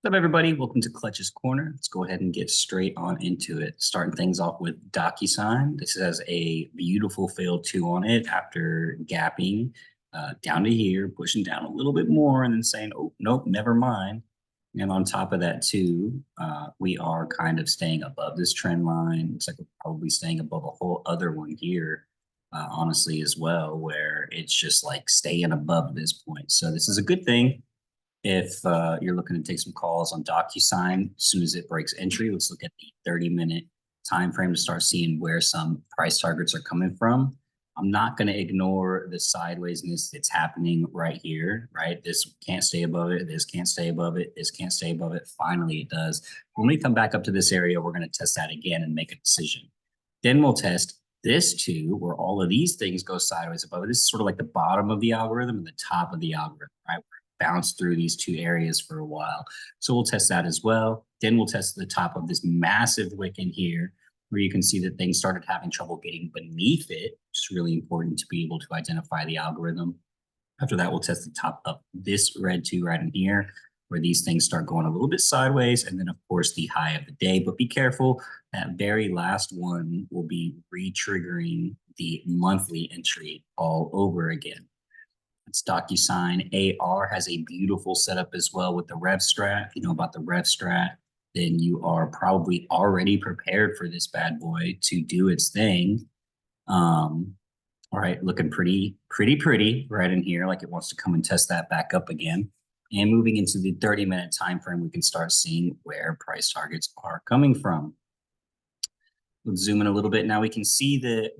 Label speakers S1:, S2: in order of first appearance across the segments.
S1: What's up, everybody? Welcome to Clutch's Corner. Let's go ahead and get straight on into it. Starting things off with Sign. This has a beautiful failed 2 on it after gapping down to here, pushing down a little bit more, and then saying, oh, nope, never mind. And on top of that, too, we are kind of staying above this trend line. Looks like we're probably staying above a whole other one here, honestly, as well, where it's just like staying above this point. So this is a good thing. If you're looking to take some calls on DocuSign, as soon as it breaks entry, let's look at the 30-minute time frame to start seeing where some price targets are coming from. I'm not going to ignore the sidewaysness that's happening right here, right? This can't stay above it. This can't stay above it. This can't stay above it. Finally, it does. When we come back up to this area, we're going to test that again and make a decision. Then we'll test this too, where all of these things go sideways above it. This is sort of like the bottom of the algorithm and the top of the algorithm, right? Bounce through these two areas for a while. So we'll test that as well. Then we'll test the top of this massive wick in here, where you can see that things started having trouble getting beneath it, which is really important to be able to identify the algorithm. After that, we'll test the top of this red 2 right in here, where these things start going a little bit sideways, and then of course the high of the day. But be careful, that very last one will be re-triggering the monthly entry all over again. It's DocuSign. AR has a beautiful setup as well with the RevStrat. If you know about the RevStrat, then you are probably already prepared for this bad boy to do its thing. All right, looking pretty right in here, like it wants to come and test that back up again. And moving into the 30-minute time frame, we can start seeing where price targets are coming from. Let's zoom in a little bit. Now we can see that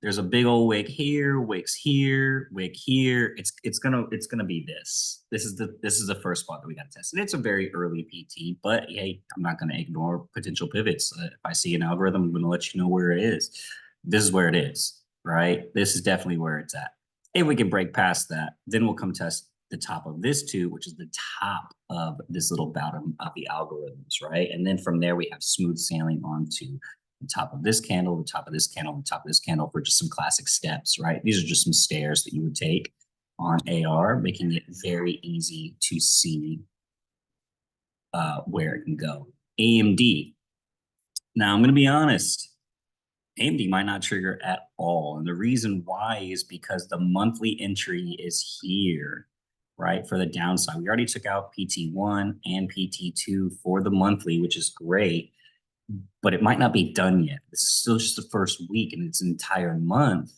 S1: there's a big old wick here, wicks here, wick here. It's gonna be this. This is the first spot that we got to test. And it's a very early PT, but hey, I'm not gonna ignore potential pivots. If I see an algorithm, I'm gonna let you know where it is. This is where it is, right? This is definitely where it's at. If we can break past that, then we'll come test the top of this too, which is the top of this little bottom of the algorithms, right? And then from there, we have smooth sailing onto the top of this candle, the top of this candle, the top of this candle for just some classic steps, right? These are just some stairs that you would take on AR, making it very easy to see where it can go. AMD. Now, I'm going to be honest. AMD might not trigger at all. And the reason why is because the monthly entry is here, right? For the downside. We already took out PT1 and PT2 for the monthly, which is great, but it might not be done yet. This is still just the first week and it's an entire month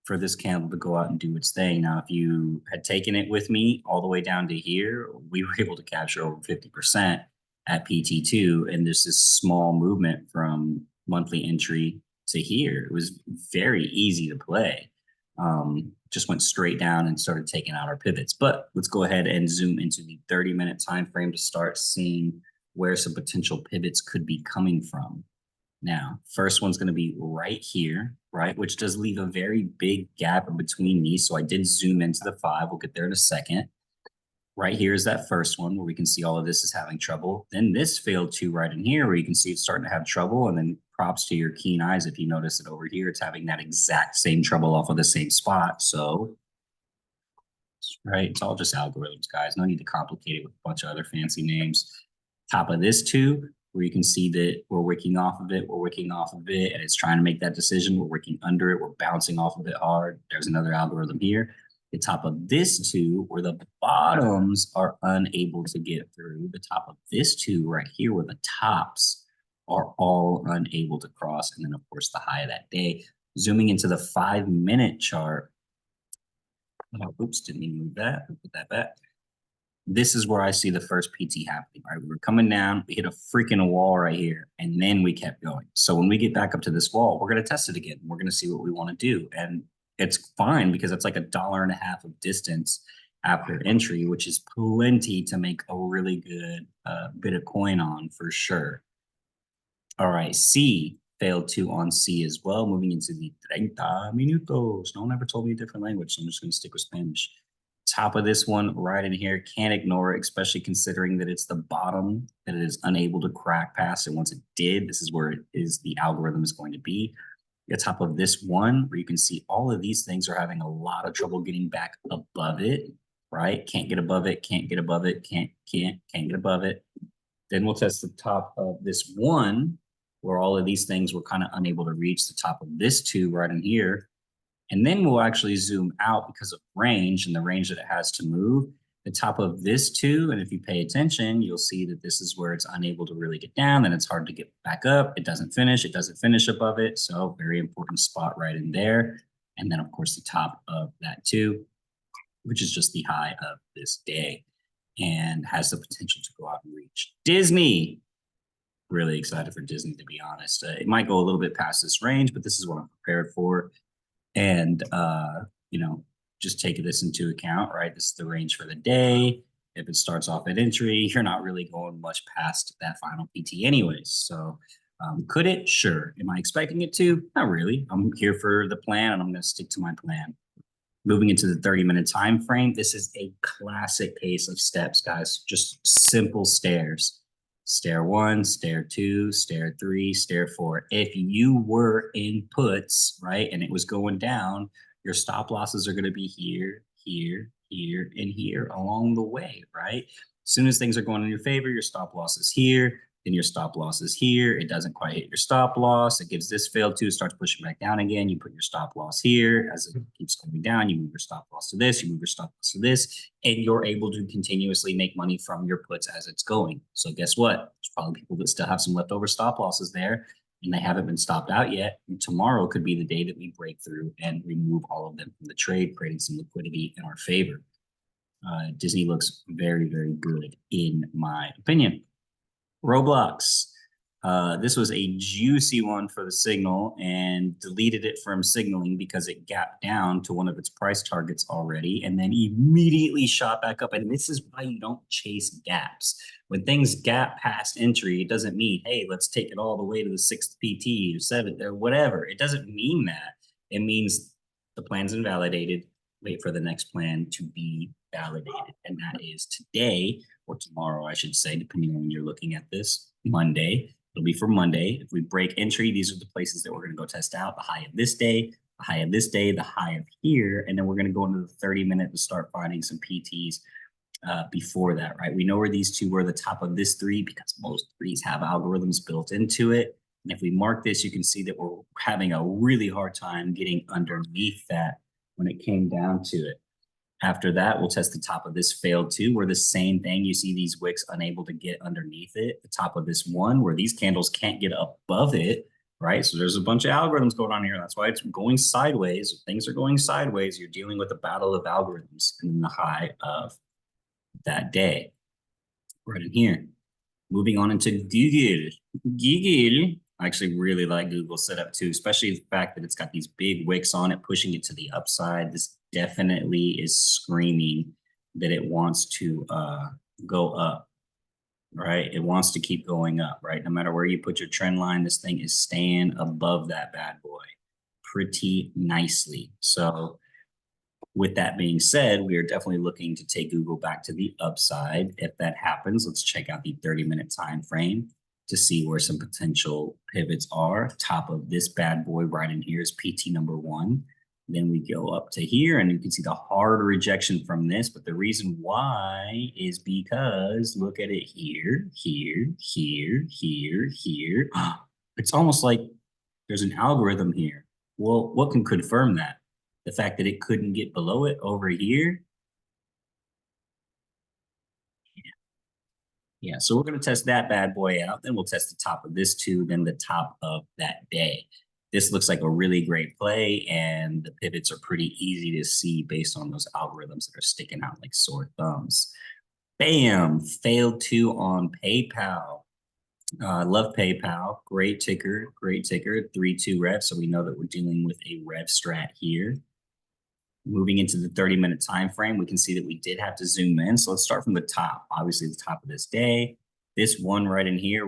S1: for this candle to go out and do its thing. Now, if you had taken it with me all the way down to here, we were able to capture over 50% at PT2. And there's this small movement from monthly entry to here. It was very easy to play. Just went straight down and started taking out our pivots. But let's go ahead and zoom into the 30-minute time frame to start seeing where some potential pivots could be coming from. Now, first one's going to be right here, right, which does leave a very big gap in between these. So I did zoom into the 5. We'll get there in a second. Right here is that first one where we can see all of this is having trouble. Then this failed 2 right in here where you can see it's starting to have trouble. And then props to your keen eyes if you notice it over here. It's having that exact same trouble off of the same spot. So, right, it's all just algorithms, guys. No need to complicate it with a bunch of other fancy names. Top of this 2, where you can see that we're wicking off of it, and it's trying to make that decision. We're wicking under it, we're bouncing off of it hard. There's another algorithm here. The top of this 2, where the bottoms are unable to get through. The top of this 2 right here, where the tops are all unable to cross. And then, of course, the high of that day. Zooming into the 5-minute chart. Oh, oops, didn't even move that. Put that back. This is where I see the first PT happening, right? We were coming down, we hit a freaking wall right here, and then we kept going. So when we get back up to this wall, we're going to test it again. We're going to see what we want to do. And it's fine because it's like $1.50 of distance after entry, which is plenty to make a really good bit of coin on for sure. All right, C failed 2 on C as well, moving into the 30 minutos. No one ever told me a different language, so I'm just going to stick with Spanish. Top of this one right in here, can't ignore it, especially considering that it's the bottom that it is unable to crack past. And once it did, this is where it is the algorithm is going to be. The top of this one, where you can see all of these things are having a lot of trouble getting back above it. right? Can't get above it, can't get above it, can't get above it. Then we'll test the top of this one, where all of these things were kind of unable to reach the top of this two right in here. And then we'll actually zoom out because of range and the range that it has to move. The top of this two, and if you pay attention, you'll see that this is where it's unable to really get down, then it's hard to get back up. It doesn't finish above it. So very important spot right in there. And then of course the top of that two, which is just the high of this day and has the potential to go out and reach. Disney, really excited for Disney, to be honest. It might go a little bit past this range, but this is what I'm prepared for. And, you know, just take this into account, right? This is the range for the day. If it starts off at entry, you're not really going much past that final PT anyways. So could it? Sure. Am I expecting it to? Not really. I'm here for the plan and I'm going to stick to my plan. Moving into the 30-minute time frame, this is a classic case of steps, guys. Just simple stairs. Stair 1, stair 2, stair 3, stair 4. If you were in puts, right, and it was going down, your stop losses are going to be here, here, here, and here along the way, right? As soon as things are going in your favor, your stop loss is here, then your stop loss is here. It doesn't quite hit your stop loss. It gives this failed to, starts pushing back down again. You put your stop loss here. As it keeps going down, you move your stop loss to this, you move your stop loss to this, and you're able to continuously make money from your puts as it's going. So guess what? There's probably people that still have some leftover stop losses there and they haven't been stopped out yet. And tomorrow could be the day that we break through and remove all of them from the trade, creating some liquidity in our favor. Disney looks very, very good in my opinion. Roblox. This was a juicy one for the signal and deleted it from signaling because it gapped down to one of its price targets already and then immediately shot back up. And this is why you don't chase gaps. When things gap past entry, it doesn't mean, hey, let's take it all the way to the 6th PT or 7th or whatever. It doesn't mean that. It means the plan's invalidated. Wait for the next plan to be validated. And that is today or tomorrow, I should say, depending on when you're looking at this, Monday. It'll be for Monday. If we break entry, these are the places that we're going to go test out. The high of this day, the high of this day, the high of here. And then we're going to go into the 30-minute to start finding some PTs before that, right? We know where these two were, the top of this 3, because most 3s have algorithms built into it. And if we mark this, you can see that we're having a really hard time getting underneath that when it came down to it. After that, we'll test the top of this failed 2, where the same thing, you see these wicks unable to get underneath it. The top of this 1, where these candles can't get above it, right? So there's a bunch of algorithms going on here. That's why it's going sideways. If things are going sideways, you're dealing with a battle of algorithms. And then the high of that day, right in here. Moving on into Google. Google, I actually really like Google setup too, especially the fact that it's got these big wicks on it, pushing it to the upside. This definitely is screaming that it wants to go up, right? It wants to keep going up, right? No matter where you put your trend line, this thing is staying above that bad boy pretty nicely. So with that being said, we are definitely looking to take Google back to the upside. If that happens, let's check out the 30-minute time frame to see where some potential pivots are. Top of this bad boy right in here is PT number 1. Then we go up to here and you can see the hard rejection from this. But the reason why is because look at it here, here, here, here, here. It's almost like there's an algorithm here. Well, what can confirm that? The fact that it couldn't get below it over here. Yeah, so we're going to test that bad boy out. Then we'll test the top of this too, then the top of that day. This looks like a really great play, and the pivots are pretty easy to see based on those algorithms that are sticking out like sore thumbs. Bam, failed 2 on PayPal. I love PayPal. Great ticker, 3-2 rev. So we know that we're dealing with a rev strat here. Moving into the 30-minute time frame, we can see that we did have to zoom in. So let's start from the top. Obviously, the top of this day. This one right in here,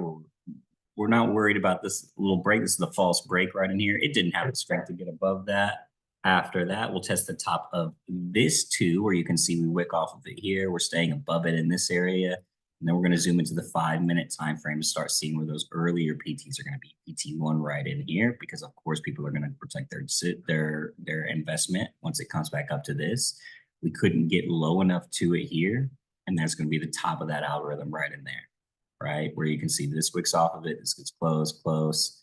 S1: we're not worried about this little break. This is the false break right in here. It didn't have the strength to get above that. After that, we'll test the top of this 2, where you can see we wick off of it here. We're staying above it in this area. And then we're going to zoom into the 5-minute time frame to start seeing where those earlier PTs are going to be. PT1 right in here, because of course people are going to protect their investment once it comes back up to this. We couldn't get low enough to it here. And there's going to be the top of that algorithm right in there, right? Where you can see this wicks off of it. This gets close, close.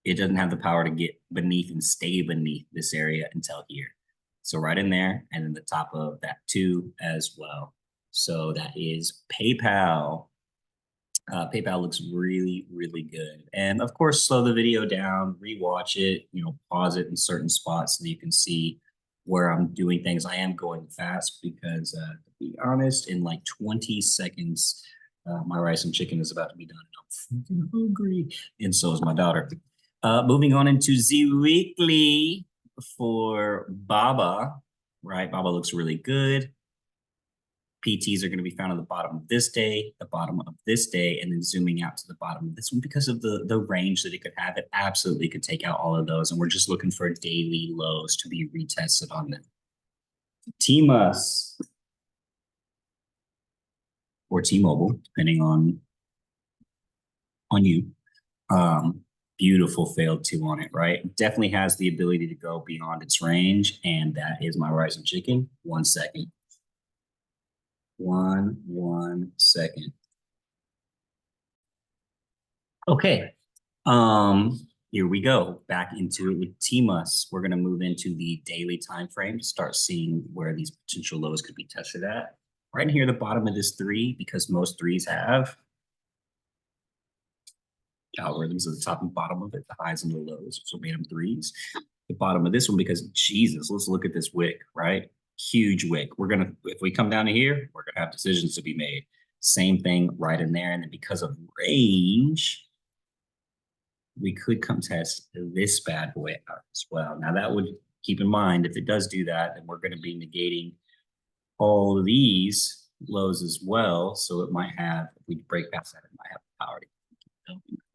S1: It doesn't have the power to get beneath and stay beneath this area until here. So right in there, and then the top of that too as well. So that is PayPal. PayPal looks really, really good. And of course, slow the video down, rewatch it, pause it in certain spots so that you can see where I'm doing things. I am going fast because, to be honest, in like 20 seconds, my rice and chicken is about to be done. And I'm freaking hungry. And so is my daughter. Moving on into the weekly for Baba, right? Baba looks really good. PTs are going to be found on the bottom of this day, the bottom of this day, and then zooming out to the bottom of this one because of the range that it could have. It absolutely could take out all of those, and we're just looking for daily lows to be retested on them. TMUS or T-Mobile, depending on you. Beautiful failed 2 on it, right? Definitely has the ability to go beyond its range, and that is my rice and chicken. 1 second. One second. Okay. Here we go. Back into it with TMUS. We're going to move into the daily time frame to start seeing where these potential lows could be tested at. Right here, the bottom of this 3, because most 3s have algorithms at the top and bottom of it, the highs and the lows, so made them 3s. The bottom of this one, because Jesus, let's look at this wick, right? Huge wick. If we come down to here, we're gonna have decisions to be made. Same thing right in there. And then because of range, we could come test this bad boy out as well. Now that would keep in mind, if it does do that, then we're going to be negating all of these lows as well. So it might have, if we break past that, it might have the power to,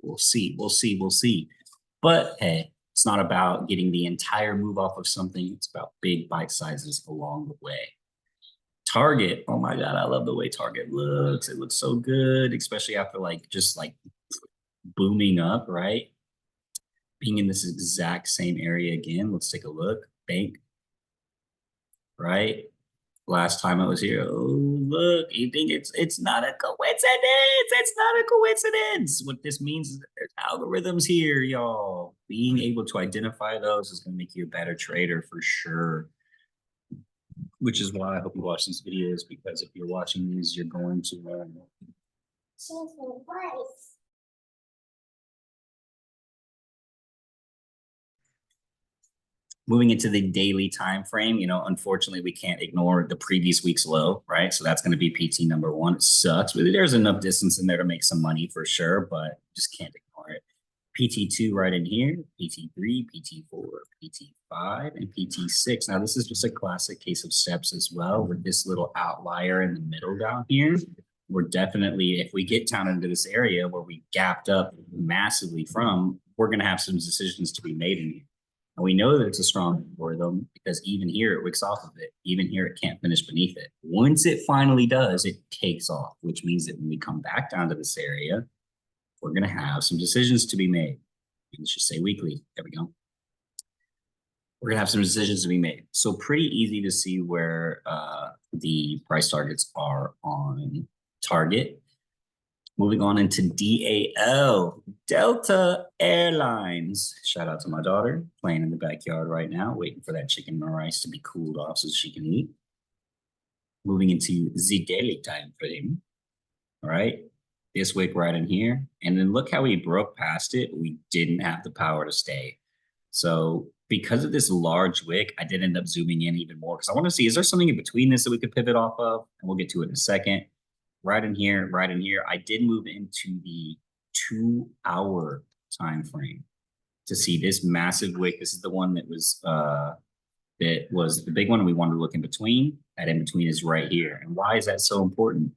S1: we'll see. But hey, it's not about getting the entire move off of something. It's about big bite sizes along the way. Target, oh my God, I love the way Target looks. It looks so good, especially after just booming up, right? Being in this exact same area again. Let's take a look. Bank, right? Last time I was here, oh, look, you think it's not a coincidence. It's not a coincidence. What this means is that there's algorithms here, y'all. Being able to identify those is going to make you a better trader for sure. Which is why I hope you watch these videos, because if you're watching these, you're going to learn. Moving into the daily time frame, unfortunately, we can't ignore the previous week's low, right? So that's going to be PT number 1. It sucks, but there's enough distance in there to make some money for sure, but just can't ignore it. PT2 right in here, PT3, PT4, PT5, and PT6. Now, this is just a classic case of steps as well, with this little outlier in the middle down here. We're definitely, if we get down into this area where we gapped up massively from, we're going to have some decisions to be made in here. And we know that it's a strong algorithm because even here it wicks off of it. Even here it can't finish beneath it. Once it finally does, it takes off, which means that when we come back down to this area, we're going to have some decisions to be made. Let's just say weekly. There we go. We're going to have some decisions to be made. So pretty easy to see where the price targets are on target. Moving on into DAL, Delta Airlines. Shout out to my daughter, playing in the backyard right now, waiting for that chicken and rice to be cooled off so she can eat. Moving into the daily time frame, all right? This wick right in here. And then look how we broke past it. We didn't have the power to stay. So because of this large wick, I did end up zooming in even more because I want to see, is there something in between this that we could pivot off of? And we'll get to it in a second. Right in here, right in here. I did move into the 2-hour time frame to see this massive wick. This is the one that was the big one, and we wanted to look in between. That in between is right here. And why is that so important?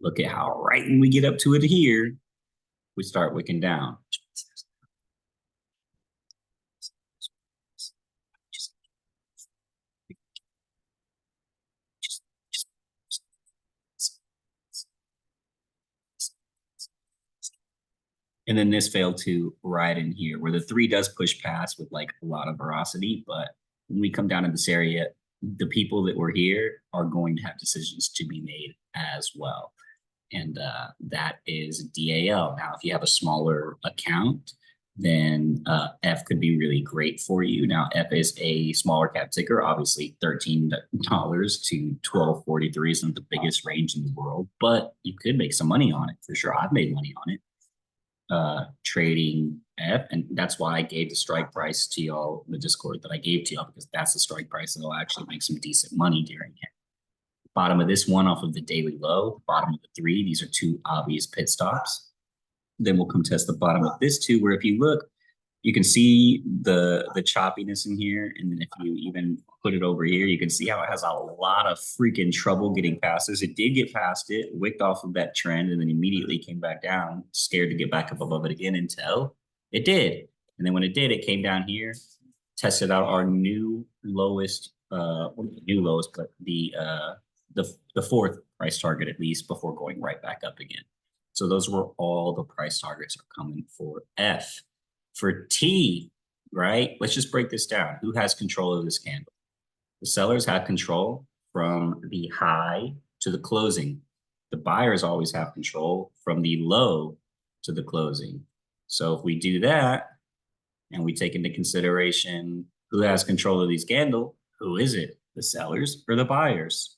S1: Look at how right when we get up to it here, we start wicking down. And then this failed to right in here, where the 3 does push past with a lot of veracity. But when we come down in this area, the people that were here are going to have decisions to be made as well. And that is DAL. Now, if you have a smaller account, then F could be really great for you. Now, F is a smaller cap ticker, obviously $13 to 12.43 isn't the biggest range in the world, but you could make some money on it for sure. I've made money on it trading F, and that's why I gave the strike price to y'all, the Discord that I gave to y'all, because that's the strike price that'll actually make some decent money during it. Bottom of this one off of the daily low, bottom of the three, these are two obvious pit stops. Then we'll come test the bottom of this two, where if you look, you can see the choppiness in here. And then if you even put it over here, you can see how it has a lot of freaking trouble getting past this. It did get past it, wicked off of that trend, and then immediately came back down, scared to get back up above it again until it did. And then when it did, it came down here, tested out our new lowest, new lowest, but the fourth price target at least before going right back up again. So those were all the price targets are coming for F. For T, right? Let's just break this down. Who has control of this candle? The sellers have control from the high to the closing. The buyers always have control from the low to the closing. So if we do that and we take into consideration who has control of these candles, who is it? The sellers or the buyers?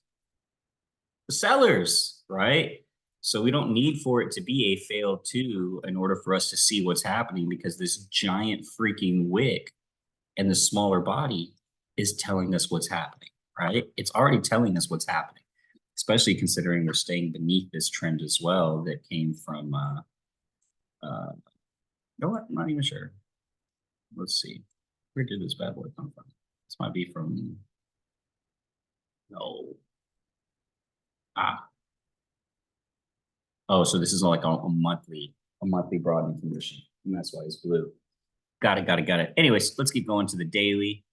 S1: The sellers, right? So we don't need for it to be a fail two in order for us to see what's happening, because this giant freaking wick and the smaller body is telling us what's happening, right? It's already telling us what's happening, especially considering we're staying beneath this trend as well that came from, you know what? I'm not even sure. Let's see. Where did this bad boy come from? This might be from, no. Oh, so this is like a monthly broadening condition, and that's why it's blue. Got it. Anyways, let's keep going to the daily.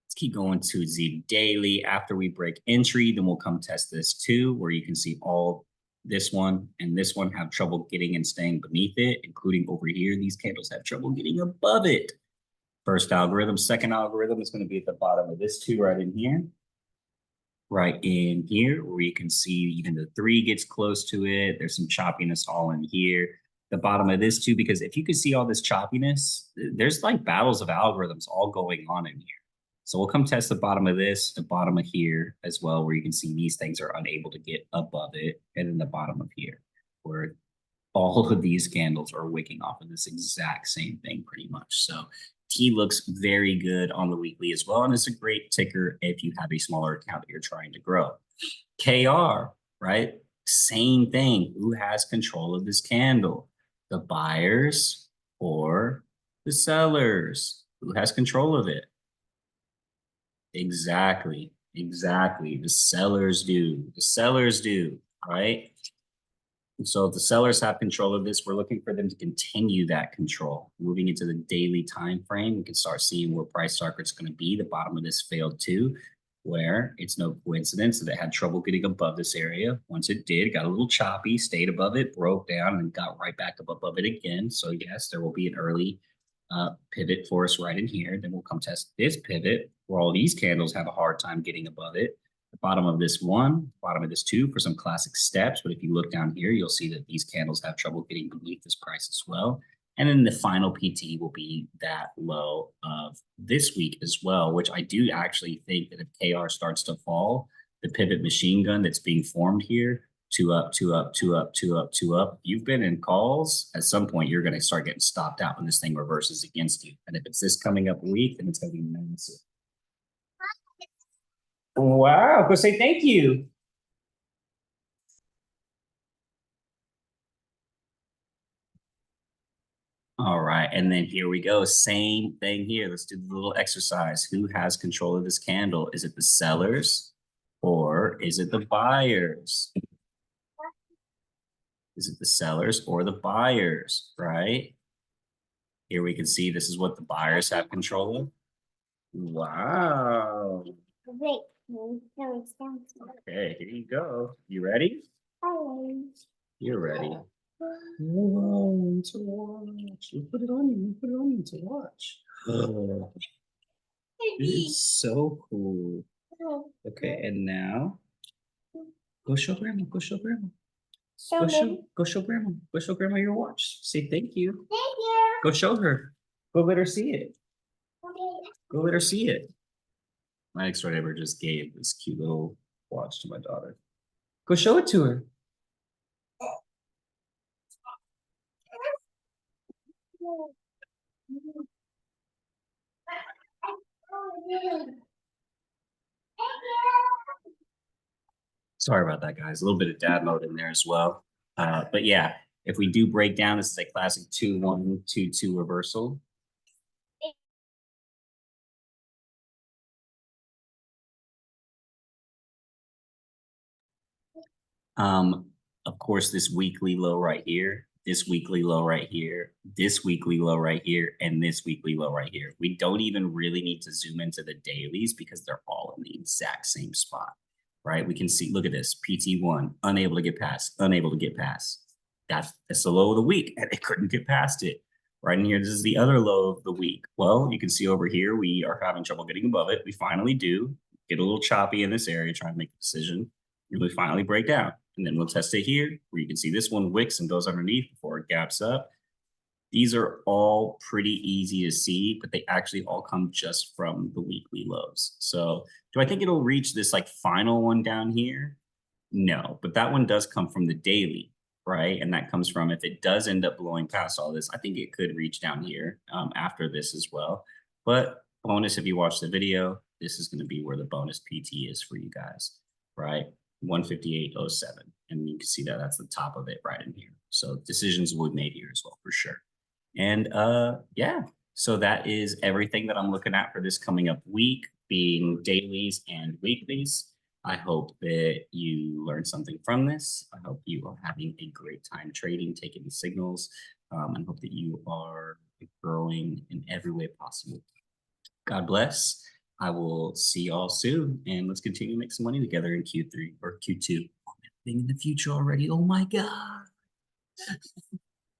S1: Let's keep going to the daily. After we break entry, then we'll come test this too, where you can see all this one and this one have trouble getting and staying beneath it, including over here. These candles have trouble getting above it. First algorithm, second algorithm is going to be at the bottom of this two right in here. Right in here, where you can see even the three gets close to it. There's some choppiness all in here. The bottom of this too, because if you can see all this choppiness, there's like battles of algorithms all going on in here. So we'll come test the bottom of this, the bottom of here as well, where you can see these things are unable to get above it. And then the bottom of here, where all of these candles are wicking off of this exact same thing pretty much. So T looks very good on the weekly as well, and it's a great ticker if you have a smaller account that you're trying to grow. KR, right? Same thing. Who has control of this candle? The buyers or the sellers? Who has control of it? Exactly. The sellers do. The sellers do, right? And so if the sellers have control of this, we're looking for them to continue that control. Moving into the daily time frame, we can start seeing where price target's going to be. The bottom of this failed too, where it's no coincidence that it had trouble getting above this area. Once it did, it got a little choppy, stayed above it, broke down, and got right back up above it again. So yes, there will be an early pivot for us right in here. Then we'll come test this pivot, where all these candles have a hard time getting above it. The bottom of this one, bottom of this two for some classic steps. But if you look down here, you'll see that these candles have trouble getting beneath this price as well. And then the final PT will be that low of this week as well, which I do actually think that if KR starts to fall, the pivot machine gun that's being formed here, two up, two up, two up, two up, two up. You've been in calls. At some point, you're going to start getting stopped out when this thing reverses against you. And if it's this coming up week, then it's going to be massive. Wow, go say thank you. All right, and then here we go. Same thing here. Let's do the little exercise. Who has control of this candle? Is it the sellers or is it the buyers? Is it the sellers or the buyers, right? Here we can see this is what the buyers have control of. Wow.
S2: Wait.
S1: Okay, here you go. You ready? You're ready. Oh, to watch. You put it on you. You put it on you to watch. Oh. It's so cool. Okay, and now go show grandma. Go show grandma. Go show grandma. Go show grandma your watch. Say thank you.
S2: Thank you.
S1: Go show her. Go let her see it.
S2: Okay.
S1: Go let her see it. My next door neighbor just gave this cute little watch to my daughter. Go show it to her. Sorry about that, guys. A little bit of dad mode in there as well. But yeah, if we do break down, this is a classic 2-1-2-2 reversal. Of course, this weekly low right here, this weekly low right here, this weekly low right here, and this weekly low right here. We don't even really need to zoom into the dailies because they're all in the exact same spot, right? We can see, look at this, PT1, unable to get past, unable to get past. That's the low of the week, and they couldn't get past it. Right in here, this is the other low of the week. Well, you can see over here, we are having trouble getting above it. We finally do get a little choppy in this area, trying to make a decision. And we finally break down. And then we'll test it here, where you can see this one wicks and goes underneath before it gaps up. These are all pretty easy to see, but they actually all come just from the weekly lows. So do I think it'll reach this like final one down here? No, but that one does come from the daily, right? And that comes from, if it does end up blowing past all this, I think it could reach down here after this as well. But bonus, if you watch the video, this is going to be where the bonus PT is for you guys, right? 158.07, and you can see that that's the top of it right in here. So decisions will be made here as well for sure. And yeah, so that is everything that I'm looking at for this coming up week, being dailies and weeklies. I hope that you learned something from this. I hope you are having a great time trading, taking the signals, and hope that you are growing in every way possible. God bless. I will see y'all soon, and let's continue to make some money together in Q3 or Q2. Oh, in the future already. Oh my God.